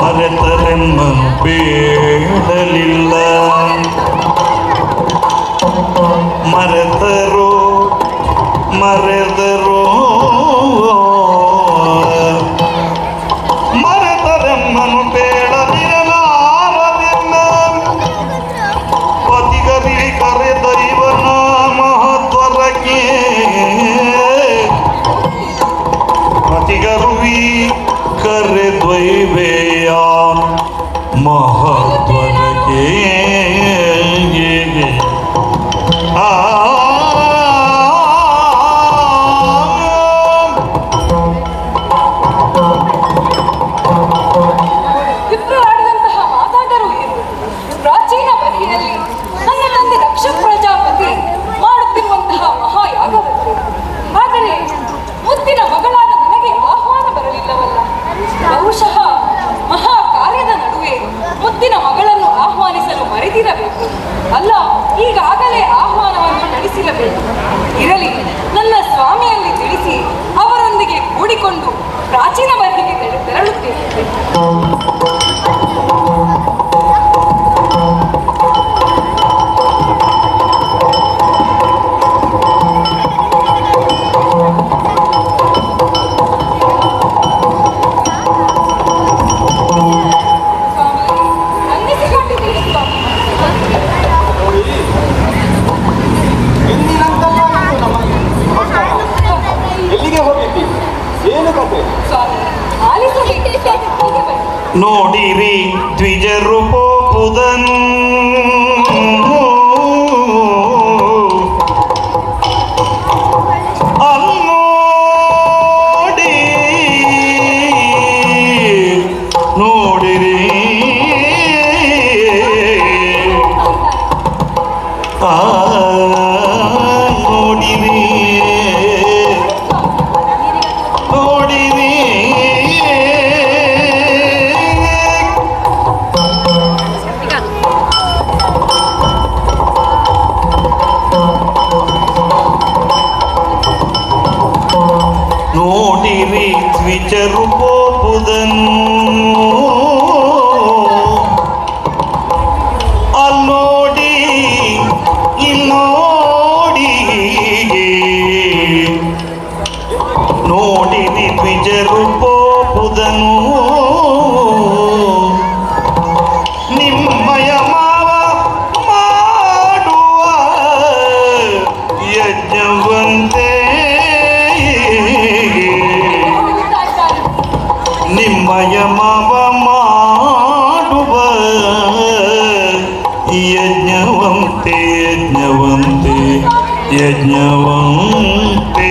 ಮರೆತರೆಮ್ಮ ಬೇಡಲಿಲ್ಲ. ಮರೆತರೋ ಮರೆತರೋ ಮರೆತರೆಮ್ಮನು ಬೇಡಲಿರಲಾರದಿಲ್ಲ. ಪತಿಗರಿ ಕರೆದೈವನ ಮಹತ್ವರಕ್ಕೆ ಪತಿಗರುವಿ ಕರೆದೊಯ್ವೆಯ ಮಹತ್ವರಕ್ಕೆ ಆ ವಿಪ್ರರಾಡಿದಂತಹ ಮಾತಾಡರು ಏನು? ಪ್ರಾಚೀನ ಬಗೆಯಲ್ಲಿ ನನ್ನ ತಂದೆ ದಕ್ಷ ಪ್ರಜಾಪತಿ ಮಾಡುತ್ತಿರುವಂತಹ ಮಹಾಯಾಗವಂತೆ. ಆದರೆ ಮುತ್ತಿನ ಮಗಳಾದ ನನಗೆ ಆಹ್ವಾನ ಬರಲಿಲ್ಲವಲ್ಲ. ಬಹುಶಃ ಮಹಾ ಕಾರ್ಯದ ನಡುವೆ ಮುತ್ತಿನ ಮಗಳನ್ನು ಆಹ್ವಾನಿಸಲು ಮರೆತಿರಬೇಕು. ಅಲ್ಲ, ಈಗಾಗಲೇ ಆಹ್ವಾನವನ್ನು ನಡೆಸಿರಬೇಕು. ಇರಲಿ, ನನ್ನ ಸ್ವಾಮಿಯಲ್ಲಿ ತಿಳಿಸಿ ಅವರೊಂದಿಗೆ ಕೂಡಿಕೊಂಡು ಪ್ರಾಚೀನ ಬಗೆಗೆ ತೆರಳುತ್ತೇನೆ. ಎಲ್ಲಿಗೆ ಹೋಗಿದ್ದಿ? ಏನು ಕತೆ? ನೋಡಿರಿ ದ್ವಿಜರು ಪೋಪುದನು ಅಲ್ಲೋಡಿ ನೋಡಿರಿ ನೋಡಿರಿ ನೋಡಿರಿ ನೋಡಿರಿ ದ್ವಿಜರು ಪೋಪುದನು ಅಲ್ಲೋಡಿ ಇಲ್ಲೋಡಿ ನೋಡಿರಿ ದ್ವಿಜರು ಪೋಪುದನು ನಿಮ್ಮಯ ಮಾವ ಮಾಡುವ ಯಜ್ಞವಂತೆ ನಿಮ್ಮಯ ಮಾವ ಮಾಡುವ ಯಜ್ಞವಂತೆ ಯಜ್ಞವಂತೆ ಯಜ್ಞವಂತೆ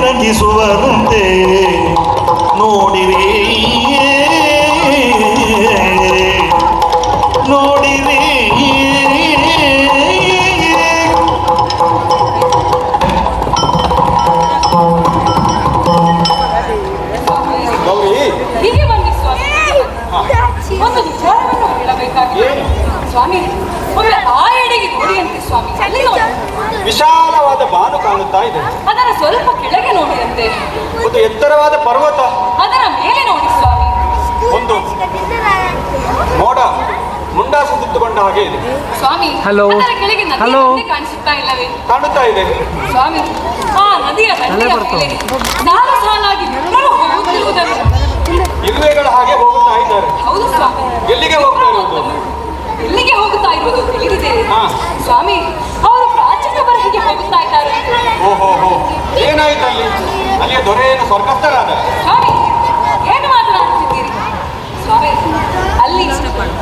ರಂಜಿಸುವರಂತೆ ನೋಡಿರಿ ನೋಡಿರಿ. ಗೌರಿ, ಹೀಗೆ ಬನ್ನಿ ಸ್ವಾಮಿ. ಒಂದು ವಿಚಾರವನ್ನು ಹೇಳಬೇಕಾಗಿದೆ ಸ್ವಾಮಿ. ಒಮ್ಮೆ ಆ ಎಡೆಗೆ ನೋಡಿಯಂತೆ ಸ್ವಾಮಿ, ಅಲ್ಲಿ ನೋಡಿ. ವಿಶಾಲವಾದ ಬಾನು ಕಾಣುತ್ತಾ ಇದೆ. ಅದರ ಸ್ವಲ್ಪ ಕೆಳಗೆ ನೋಡಿಯಂತೆ. ಒಂದು ಎತ್ತರವಾದ ಪರ್ವತ, ಅದರ ಮೇಲೆ ನೋಡಿ ಸ್ವಾಮಿ. ಒಂದು ಮೋಡ ಮುಂಡಾಸು ಸುತ್ತುಕೊಂಡ ಹಾಗೆ ಇದೆ ಸ್ವಾಮಿ. ಅದರ ಕೆಳಗೆ ನದಿ ಕಾಣಿಸುತ್ತಾ ಇಲ್ಲವೇ? ಕಾಣುತ್ತಾ ಇದೆ ಸ್ವಾಮಿ. ಆ ನದಿಯ ದಂಡೆಯ ಮೇಲೆ ಸಾಲು ಸಾಲಾಗಿ ಎಲ್ಲರೂ ಹೋಗುತ್ತಿರುವುದನ್ನು. ಇರುವೆಗಳ ಹಾಗೆ ಹೋಗುತ್ತಾ ಇದ್ದಾರೆ. ಹೌದು ಸ್ವಾಮಿ. ಎಲ್ಲಿಗೆ ಹೋಗ್ತಾ ಇರುವುದು? ಎಲ್ಲಿಗೆ ಹೋಗುತ್ತಾ ಇರುವುದು ತಿಳಿದಿದೆ ಹಾ. ಸ್ವಾಮಿ. ಅವರು ಪ್ರಾಚೀನ ಬರಹಿಗೆ ಹೋಗುತ್ತಾ ಇದ್ದಾರೆ. ಓಹೋ, ಏನಾಯ್ತು ಅಲ್ಲಿ? ಅಲ್ಲಿಯ ದೊರೆಯನ್ನು ಸ್ವರ್ಗಸ್ಥರಾದ? ಸ್ವಾಮಿ, ಏನು ಮಾತನಾಡುತ್ತಿದ್ದೀರಿ ಸ್ವಾಮಿ? ಅಲ್ಲಿ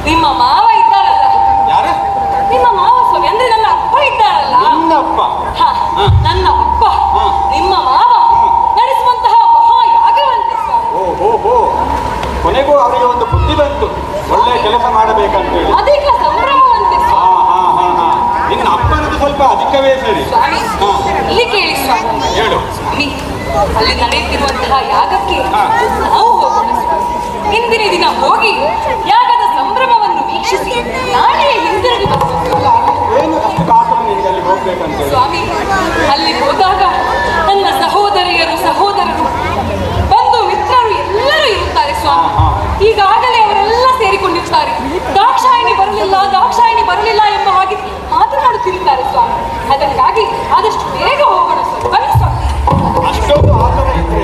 ನಿಮ್ಮ ಮಾವ ಇದ್ದಾರಲ್ಲ. ಯಾರು? ನಿಮ್ಮ ಮಾವ ಸ್ವಾಮಿ, ಅಂದ್ರೆ ನನ್ನ ಅಪ್ಪ ಇದ್ದಾರಲ್ಲ. ನಿನ್ನಪ್ಪ? ಹಾ, ನನ್ನ ಅಪ್ಪ ಹಾ. ನಿಮ್ಮ ಮಾವ ನಡೆಸುವಂತಹ ಮಹಾಯಾಗವಂತೆ ಸ್ವಾಮಿ. ಓಹೋ, ಕೊನೆಗೂ ಅವರಿಗೆ ಒಂದು ಬುದ್ಧಿ ಬಂತು, ಒಳ್ಳೆ ಕೆಲಸ ಮಾಡಬೇಕಂತ ಹೇಳಿ. ಅಧಿಕ ಸಂಭ್ರಮವಂತೆ ಹಾ ಸ್ವಾಮಿ. ಹಾ ಹಾ ಹಾ ನಿನ್ನ ಅಪ್ಪನದು ಸ್ವಲ್ಪ ಅಧಿಕವೇ ಸರಿ. ಸ್ವಾಮಿ, ಹಾ. ಇಲ್ಲಿ ಕೇಳಿ ಸ್ವಾಮಿ. ಹೇಳು. ಸ್ವಾಮಿ, ಅಲ್ಲಿ ನಡೆಯುತ್ತಿರುವಂತಹ ಯಾಗಕ್ಕೆ ಹಾ. ನಾವು ಹೋಗೋಣ ಸ್ವಾಮಿ. ಇಂದಿನ ದಿನ ಹೋಗಿ ಯಾಗದ ಸಂಭ್ರಮವನ್ನು ವೀಕ್ಷಿಸಿ ನಾಳೆ ಹಿಂದಿರುಗಿ ಬರಬೇಕು. ಏನು ಅಷ್ಟು ಕಾಸು ನಿನಗೆ ಅಲ್ಲಿ ಹೋಗ್ಬೇಕಂತ ಹೇಳಿ? ಸ್ವಾಮಿ, ಅಲ್ಲಿ ಹೋದಾಗ ನನ್ನ ಸಹೋದರಿಯರು ಸಹೋದರರು ಬಂಧು ಮಿತ್ರರು ಎಲ್ಲರೂ ಇರುತ್ತಾರೆ ಸ್ವಾಮಿ. ಈಗಾಗಲೇ ಅವರೆಲ್ಲ ಸೇರಿಕೊಂಡಿರ್ತಾರೆ. ದಾಕ್ಷಾಯಿಣಿ ಬರಲಿಲ್ಲ ಎಂಬ ಹಾಗೆ ಮಾತನಾಡುತ್ತಿರುತ್ತಾರೆ ಸ್ವಾಮಿ. ಅದಕ್ಕಾಗಿ ಆದಷ್ಟು ಬೇಗ ಹೋಗೋಣ ಸ್ವಾಮಿ. ಬನ್ನಿ ಸ್ವಾಮಿ. ಅಷ್ಟೊಂದು ಆತರ ಇದ್ರೆ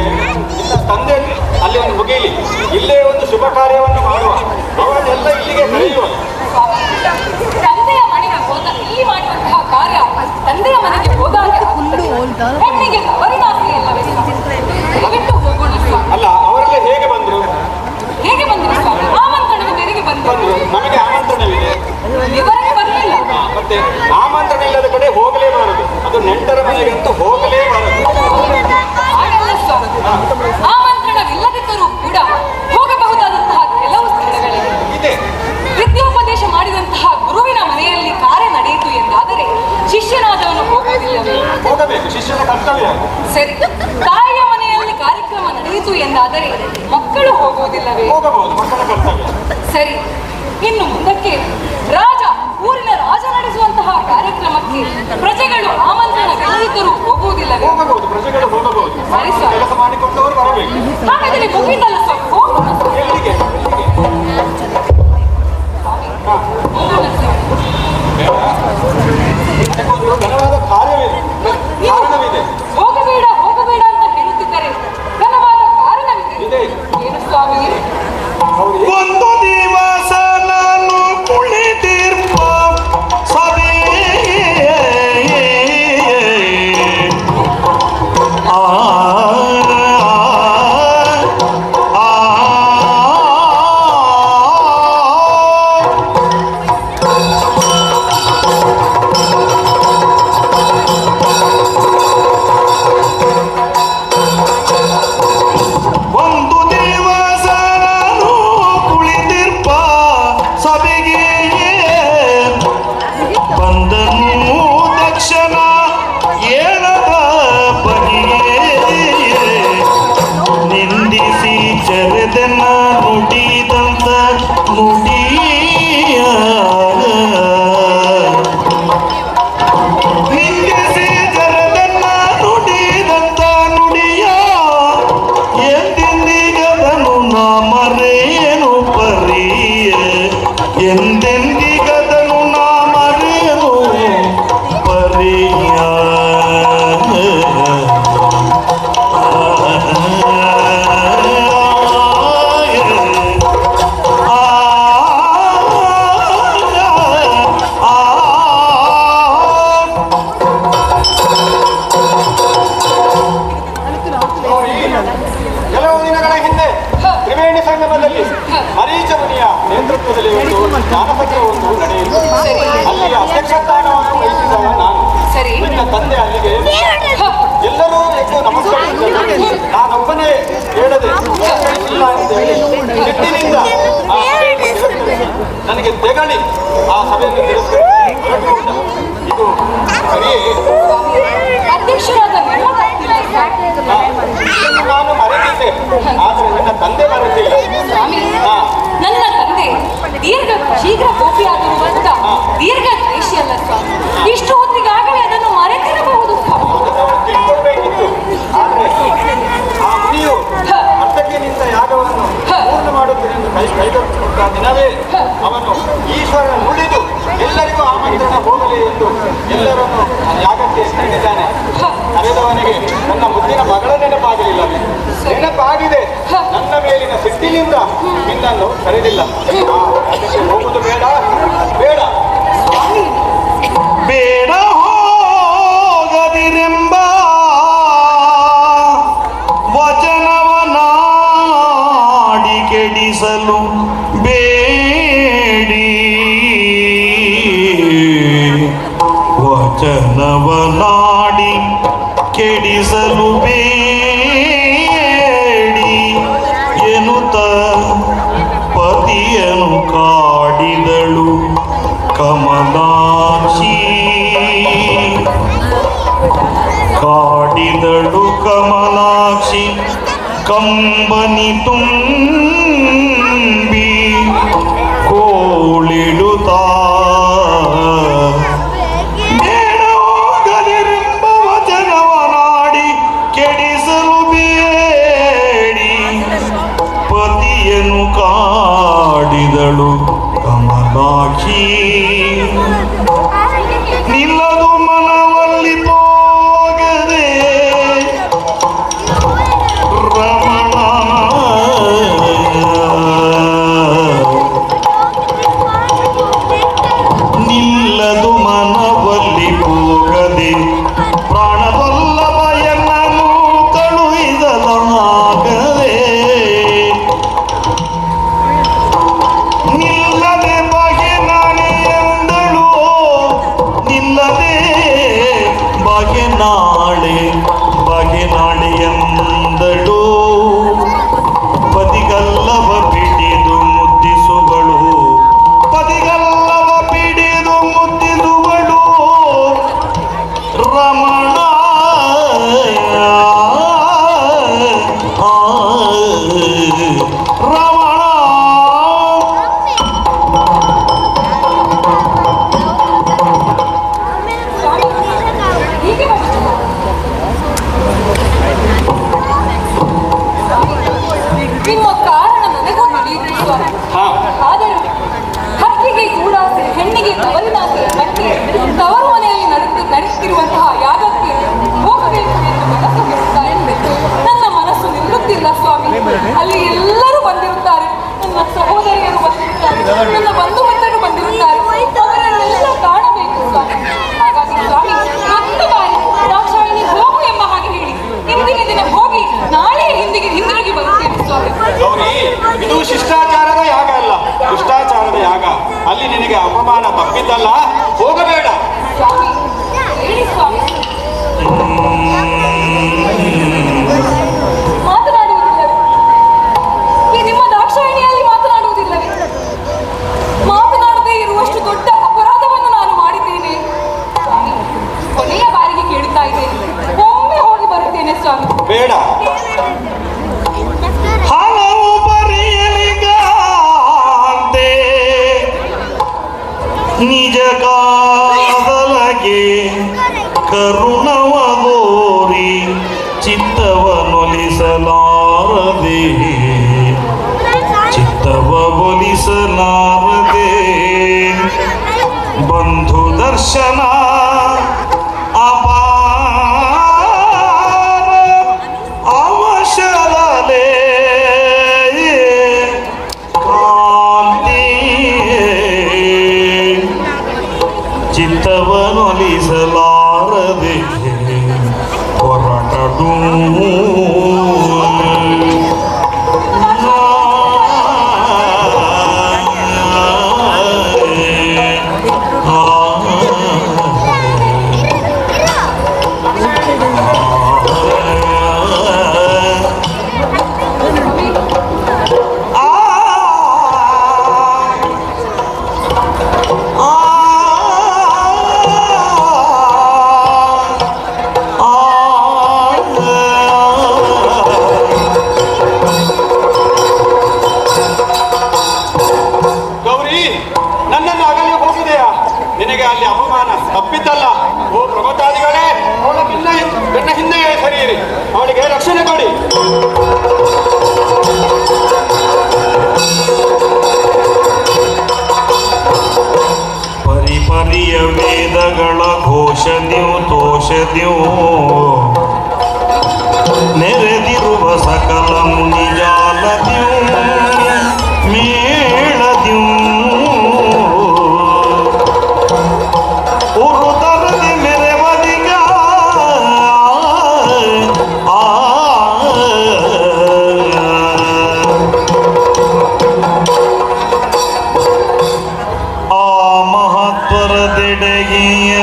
ನಿನ್ನ ತಂದೆ ಅಲ್ಲಿ ಒಂದು ಮುಗಿಲಿ, ಇಲ್ಲೇ ಒಂದು ಶುಭ ಕಾರ್ಯವನ್ನು ಮಾಡುವ, ಅವರನ್ನೆಲ್ಲ ಇಲ್ಲಿಗೆ ಕರೆಯುವ. ಸ್ವಾಮಿ, ತಂದೆಯ ಮನೆಗೆ ಹೋದ ಇಲ್ಲಿ ಮಾಡುವಂತಹ ಕಾರ್ಯ ತಂದೆಯ ಮನೆಗೆ ಹೋದಾಗ ಹೆಣ್ಣಿಗೆ ತವರಿನ ಆಸೆ ಅಲ್ಲವೇ ಸ್ವಾಮಿ? ದಯವಿಟ್ಟು ಹೋಗೋಣ ಸ್ವಾಮಿ. ಅಲ್ಲ, ಅವರೆಲ್ಲ ಹೇಗೆ ಬಂದ್ರು? ಹೇಗೆ ಬಂದಿರಿ ಸ್ವಾಮಿ? ಆಮಂತ್ರಣದ ಮೇರೆಗೆ ಬಂದರು. ನಮಗೆ ಆಮಂತ್ರಣವಿದೆ, ಇವರಿಗೆ ಬರಲಿಲ್ಲ. ಮತ್ತೆ ಆಮಂತ್ರಣ ಇಲ್ಲದ ಕಡೆ ಹೋಗಲೇಬಾರದು. ಅದು ನೆಂಟರ ಮನೆಗಂತೂ ಹೋಗಲೇಬಾರದು. ಹಾಗಲ್ಲ ಸ್ವಾಮಿ, ಆಮಂತ್ರಣವಿಲ್ಲದಿದ್ದರೂ ಕೂಡ ಹೋಗಬಹುದಾದಂತಹ ಕೆಲವು ಸ್ಥಳಗಳಿವೆ. ಇದೆ. ವಿದ್ಯೋಪದೇಶ ಮಾಡಿದಂತಹ ಗುರುವಿನ ಮನೆಯಲ್ಲಿ ಕಾರ್ಯ ನಡೆಯಿತು ಎಂದಾದರೆ ಶಿಷ್ಯನಾದವನು ಹೋಗುವುದಿಲ್ಲವೇ? ಹೋಗಬೇಕು, ಶಿಷ್ಯನ ಕರ್ತವ್ಯ. ಸರಿ. ತಾಯಿಯ ಮನೆಯಲ್ಲಿ ಕಾರ್ಯಕ್ರಮ ನಡೆಯಿತು ಎಂದಾದರೆ ಮಕ್ಕಳು ಹೋಗುವುದಿಲ್ಲವೇ? ಹೋಗಬಹುದು, ಮಕ್ಕಳ ಕರ್ತವ್ಯ. ಸರಿ. ಇನ್ನು ಮುಂದಕ್ಕೆ ಊರಿನ ರಾಜ ನಡೆಸುವಂತಹ ಕಾರ್ಯಕ್ರಮಕ್ಕೆ ಪ್ರಜೆಗಳು ಆಮಂತ್ರಣವಿಲ್ಲದಿದ್ದರೂ ಹೋಗುವುದಿಲ್ಲವೇ? ಹೋಗಬಹುದು, ಪ್ರಜೆಗಳು ಹೋಗಬಹುದು. ಸರಿ ಸ್ವಾಮಿ. ಕೆಲಸ ಮಾಡಿಕೊಂಡವರು ಬರಬೇಕು. ಹಾಗಾದರೆ ಮುಗಿದಲ್ಲ ಸ್ವಾಮಿ, ಹೋಗೋಣ ಸ್ವಾಮಿ. ಎಲ್ಲಿಗೆ? ಹಾ. ಹೋಗೋಣ ಸ್ವಾಮಿ. ಒಂದು ಘನವಾದ ಕಾರಣವಿದೆ. ಹೋಗಬೇಡ ಅಂತ ಹೇಳುತ್ತಿದ್ದರೆ ಘನವಾದ ಕಾರಣವಿದೆ. ಇದೆ. ಏನು ಸ್ವಾಮಿ? ಹೌದು. ಒಂದು ದಿವಸ ನಾನು ಕುಳಿತಿರ್ಪ ಸಭೆ ಆ ತೆರಳಿ ಆ ಸಭೆಯನ್ನು ಹೊರಟುಕೊಂಡ. ಇದು ಸರಿಯೇ? ಅಧ್ಯಕ್ಷರಾದ ನಿಮ್ಮ ತಪ್ಪಿಲ್ಲ ಇದನ್ನು ನಾನು ಮರೆತಿದ್ದೆ, ಆದರೆ ನನ್ನ ತಂದೆ ಮರೆತಿಲ್ಲ. ಸ್ವಾಮಿ, ಹಾ. ನನ್ನ ತಂದೆ ಶೀಘ್ರ ಕೋಪಿಯಾಗಿರುವಂತ ದೀರ್ಘ ದ್ವೇಷಿಯಲ್ಲ ಸ್ವಾಮಿ. ಇಷ್ಟು ಹೊತ್ತಿಗಾಗಲೇ ಅದನ್ನು ಮರೆತಿರಬಹುದು ಸ್ವಾಮಿ. ತಿಳ್ಕೊಳ್ಬೇಕಿತ್ತು, ಆದರೆ ಆ ಮುನಿಯು ಅರ್ಥಕ್ಕೆ ನಿಂತ ಯಾಗವನ್ನು ಪೂರ್ಣ ಮಾಡುತ್ತೇನೆ ಎಂದು ಕೈಗೊಳ್ಳುವಂತ ದಿನವೇ ಅವನು ಈಶ್ವರನ ನುಡಿದು ಎಲ್ಲರಿಗೂ ಆಮಂತ್ರಣ ಹೋಗಲಿ ಎಂದು ಎಲ್ಲರನ್ನು ಯಾಗಕ್ಕೆ ಕರೆದಿದ್ದಾನೆ. ಕರೆದವನಿಗೆ ನನ್ನ ಮುದ್ದಿನ ಮಗಳ ನೆನಪಾಗಲಿಲ್ಲ. ನೆನಪಾಗಿದೆ, ನನ್ನ ಮೇಲಿನ ಸಿಟ್ಟಿನಿಂದ ನಿನ್ನನ್ನು ಕರೆದಿಲ್ಲ. ಅದಕ್ಕೆ ಹೋಗುವುದು ಬೇಡ ಬೇಡ ಬೇಡ ಹೋಗದಿರೆಂಬ ವಚನವನಾಡಿ ಕೆಡಿಸಲು ಬೇಡಿ, ವಚನವನಾಡಿ ಕೆಡಿಸಲು ಬೇಡಿ ಎನ್ನುತ್ತ ಪತಿಯನು ಕಾಡಿದಳು ಕಮಲಾಕ್ಷಿ. ಕಾಡಿದಳು ಕಮಲಾಕ್ಷಿ ಕಂಬನಿ ತುಂಬಿ ಕೋಳಿಡುತ್ತಾ, ಬೇಡ ಹೋಗದಿರೆಂಬ ವಚನವನಾಡಿ ಕೆಡಿಸಲು ಬೇಡಿ ಪತಿಯನ್ನು ಕಾಡಿದಳು ಕಮಲಾಕ್ಷಿ. ನಿಲ್ಲದು ಮನವಲ್ಲಿ ತೋಗದೆ ರಮಣ, ನಿಲ್ಲದು ಮನವಲ್ಲಿ ಹೋಗದೆ ಪ್ರಾಣವಲ್ಲಭ ಎನ್ನನು ಕಳುಹಿಸಲಾಗದೆ, ನಿಲ್ಲದೆ ಬಗೆ ನಾಳೆ ಎಂದಳು, ನಿಲ್ಲದೆ ಬಗೆ ನಾಳೆ ಎಂದಳು. ಪದಿಗಲ್ಲವ ಪಿಡಿದು ಮುದ್ದಿಸುಗಳು, ಪದಿಗಲ್ಲವ ಪಿಡಿದು ಮುದ್ದಿಸುಗಳು ರಮಣ. ರಮಣ ಹೀಗೆ ನಿಮ್ಮ ಕಾರಣ ನನಗೂ ತಿಳಿಯಿತು ಸ್ವಾಮಿ. ಹಾ. ಆದರೂ ಹಕ್ಕಿಗೆ ಗೂಡಾಸೆ, ಹೆಣ್ಣಿಗೆ ತವರಿನಾಸೆ ಕಟ್ಟಿ ತವರು ಮನೆಯಲ್ಲಿ ನಡೆಯುತ್ತಿರುವಂತಹ ಯಾಗಕ್ಕೆ ಹೋಗಬೇಕು ಎಂದು ಮನಸ್ಸು ಬಿಡುತ್ತಾ ಇದೆ. ನನ್ನ ಮನಸ್ಸು ನಿಲ್ಲುತ್ತಿಲ್ಲ ಸ್ವಾಮಿ. ಅಲ್ಲಿ ಎಲ್ಲರೂ ಬಂದಿರುತ್ತಾರೆ, ನನ್ನ ಸಹೋದರಿಯರು ಬಂದಿರುತ್ತಾರೆ, ನನ್ನ ಬಂಧು ಮಿತ್ರರು ಬಂದಿರುತ್ತಾರೆ. ಅವರನ್ನೆಲ್ಲ ಕಾಣಬೇಕು ಸ್ವಾಮಿ. ಹಾಗಾಗಿ ಸ್ವಾಮಿ, ಒಂದು ಬಾರಿ ದಾಕ್ಷಾಯಿಣಿ ಹೋಗು ಎಂಬ ಹಾಗೆ ಹೇಳಿ ಇಂದಿನ ದಿನ ಹೋಗಿ ನಾಳೆ ಹಿಂದಿರುಗಿ ಬರುತ್ತೇನೆ ಸ್ವಾಮಿ. ಗೌರಿ, ಇದು ಶಿಷ್ಟಾಚಾರದ ಯಾಗ ಅಲ್ಲ, ದುಷ್ಟಾಚಾರದ ಯಾಗ. ಅಲ್ಲಿ ನಿನಗೆ ಅಪಮಾನ ತಪ್ಪಿದ್ದಲ್ಲ, ಹೋಗಬೇಡ. ಸ್ವಾಮಿ, ಹೇಳಿ ಸ್ವಾಮಿ. ಮಾತನಾಡುವುದಿಲ್ಲವೇ? ಈ ನಿಮ್ಮ ದಾಕ್ಷಾಯಿಣಿಯಲ್ಲಿ ಮಾತನಾಡುವುದಿಲ್ಲವೇ? ಮಾತನಾಡದೇ ಇರುವಷ್ಟು ದೊಡ್ಡ ಅಪರಾಧವನ್ನು ನಾನು ಮಾಡಿದ್ದೇನೆ ಸ್ವಾಮಿ. ಕೊನೆಯ ಬಾರಿಗೆ ಕೇಳುತ್ತಾ ಇದ್ದೇನೆ, ಒಮ್ಮೆ ಹೋಗಿ ಬರುತ್ತೇನೆ ಸ್ವಾಮಿ. ಬೇಡ. ಹಲವು ಬರೆಯಲಿಗಾಂತೆ ನಿಜ ಕಾದಲಗೆ ಕರುಣವಗೋರಿ ಚಿತ್ತವನೊಲಿಸಲಾರದೆ, ಚಿತ್ತವೊಲಿಸಲಾರದೆ ಬಂಧು ದರ್ಶನ ಅಪಾರ ಅವಶರಲೆ ಕಾಂತಿ, ಚಿತ್ತವನೊಲಿಸಲಾರದೆ ಹೊರಟಡು. ಆ ಮುನಿಜಾಲದ್ಯೂ ಮೇಳದ್ಯೂ ಉರುತರದಿ ಮೆರೆವದಿಗ ಆ ಮಹತ್ವರದೆಡೆಗೆಯ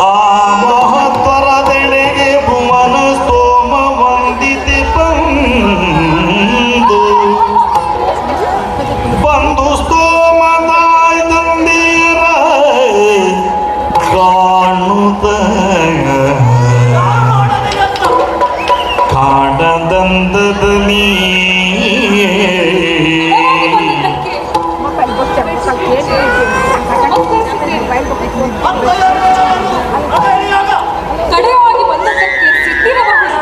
ಆ ಮಹತ್ವರದೆಡೆಗೆ ಭುವನ ಸ್ತೋಮ ವಂದಿತೆ ಬಂದು ಸ್ತೋಮದಾಯ ತಂದೆಯರ ಕಾಣುತ್ತ ಕಾಡದಂದದಲ್ಲಿ ತಡೆಯಾಗಿ ಬಂದದ್ದಕ್ಕೆ ಸಿಟ್ಟಿರಬಹುದು.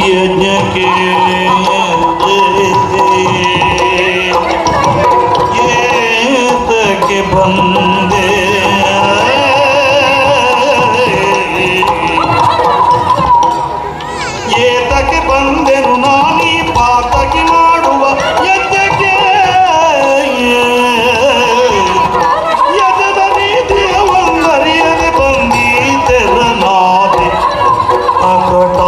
ಯಜ್ಞಕ್ಕೆ ಏತಕ್ಕೆ ಬಂದೆ ಏತಕ್ಕೆ ಬಂದೆನು ನಾನೀ ಪಾತಕಿ ಮಾಡುವ ಯಜ್ಞಕ್ಕೆ ಯಜದ ನೀತಿಯ ಒಂದರಿಯದೆ ಬಂದೀತೆರ ನಾದೆ ಅಕಟ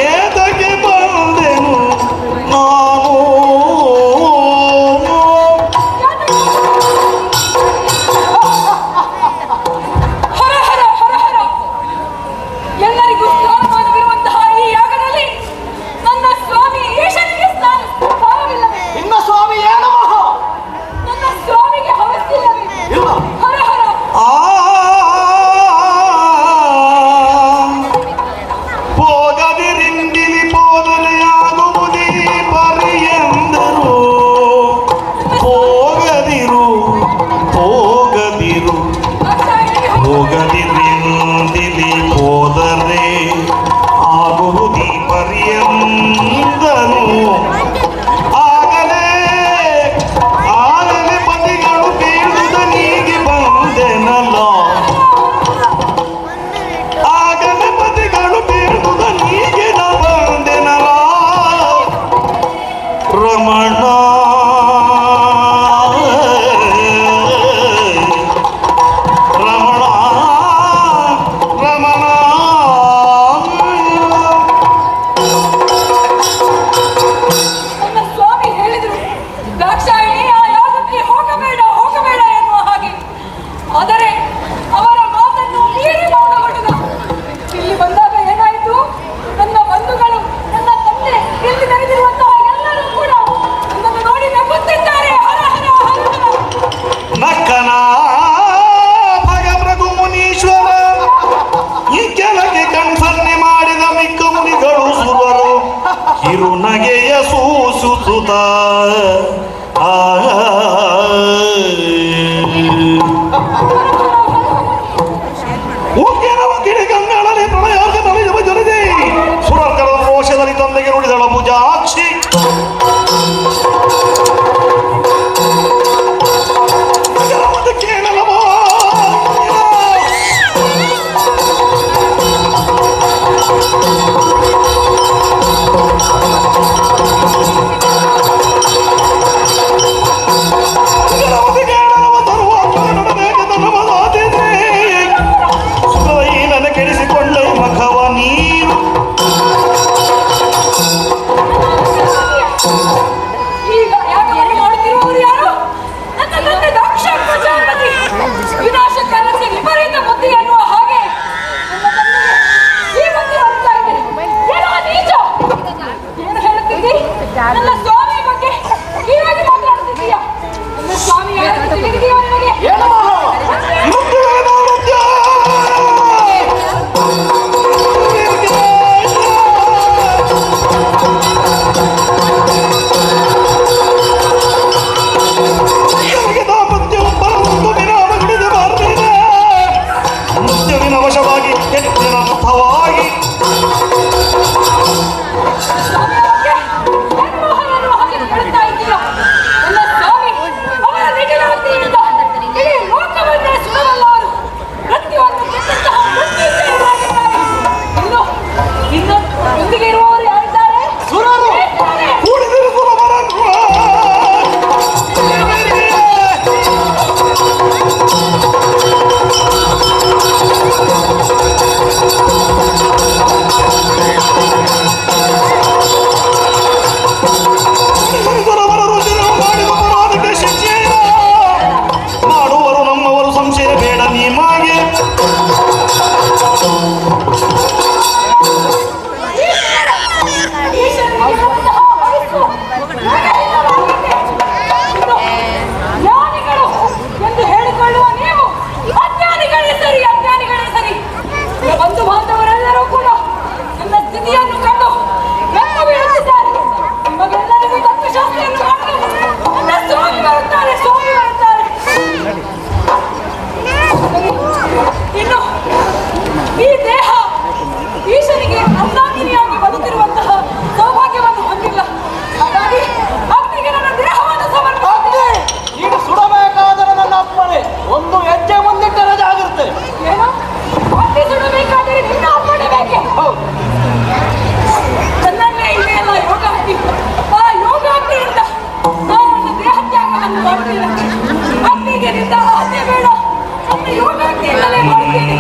ಏತಕ್ಕೆ ಬಂದೆನು ನಾನು ಹರ ಹರ ಹರ ಹರ. ಎಲ್ಲರಿಗೂ ಸ್ಥಾನಮಾನವಿರುವಂತಹ ಈ ಯಾಗದಲ್ಲಿ ನನ್ನ ಸ್ವಾಮಿ ಈಶನಿಗೆ ಸ್ಥಾನವಿಲ್ಲವೇ? ನಿನ್ನ ಸ್ವಾಮಿ ಏನು ಮಹಾ ನನ್ನ ಸ್ವಾಮಿಗೆ ಹವಸ್ಸಿಲ್ಲವೇ? ಇಲ್ಲ. ಹರ ಹರ. ಹೋಗದಿರಿಂದಿಲಿ ಬೋಧನೆಯಾಗುವುದೇ ಪರಿಯೆಂದರು ಹೋಗದಿರು ಹೋಗದಿರು ಹೋಗದಿರಿಂದಿಲಿ ಹೋದರೆ ಆಗುವುದಿ ಪರಿಯೆಂದರು ಆಗಲೇ ಆಗಲೇ ಪತಿಗಳು ಬೀಳುದ ನೀಗಿ ಬಂದೆನಲ್ಲ ಆಗಲೇ ಪತಿಗಳು ಬೀಳುದ ನೀಗಿ ನ ಬಂದೆನಲ್ಲ ರಮಣ ರಮಣ ರಮಣ ನನ್ನ ಸ್ವಾಮಿ ಹೇಳಿದ್ರು ದಾಕ್ಷಾಯಿಣಿ ಆ ಯಾಗಕ್ಕೆ ಹೋಗಬೇಡ ಹೋಗಬೇಡ ಎನ್ನುವ ಹಾಗೆ. ಆದರೆ ಅವರ ಮಾತನ್ನು ಮೀರಿ ಮೌನಗೊಂಡದ. ಇಲ್ಲಿ ಬಂದಾಗ ಏನಾಯಿತು? ನನ್ನ ಬಂಧುಗಳು, ನನ್ನ ತಂದೆ, ಇಲ್ಲಿ ನೆರೆದಿರುವಂತಹ ಎಲ್ಲರೂ ಕೂಡ ನನ್ನನ್ನು ನೋಡಿ ನಗುತ್ತಿದ್ದಾರೆ. ಹರ ಹರ ಹರ ಹರ. ನಕ್ಕನ ಭಗಭೃಗು ಮುನೀಶ್ವರ ಈ ಕೆಳಗೆ ಕಣ್ಸನ್ನೆ ಮಾಡಿದ ಮಿಕ್ಕ ಮುನಿಗಳು ಸುರರು ಕಿರುನಗೆಯ ಸೂಸುತ್ತ ಉಗ್ಗಿನ ಗಿಡಗಂಗಳಲ್ಲಿ ಪ್ರಳಯಾರ್ಗ ನಲಿಯುವ ಜೊಲಿದೆ ಸುರರ್ಕರದ ರೋಷದಲ್ಲಿ ತಂದೆಗೆ ನುಡಿದಳ ಭುಜಾಕ್ಷಿ ಕೇಳಲವಾ ಪ್ರೀತಿಯಿಂದಲೇ ಮಾಡುತ್ತೇನೆ.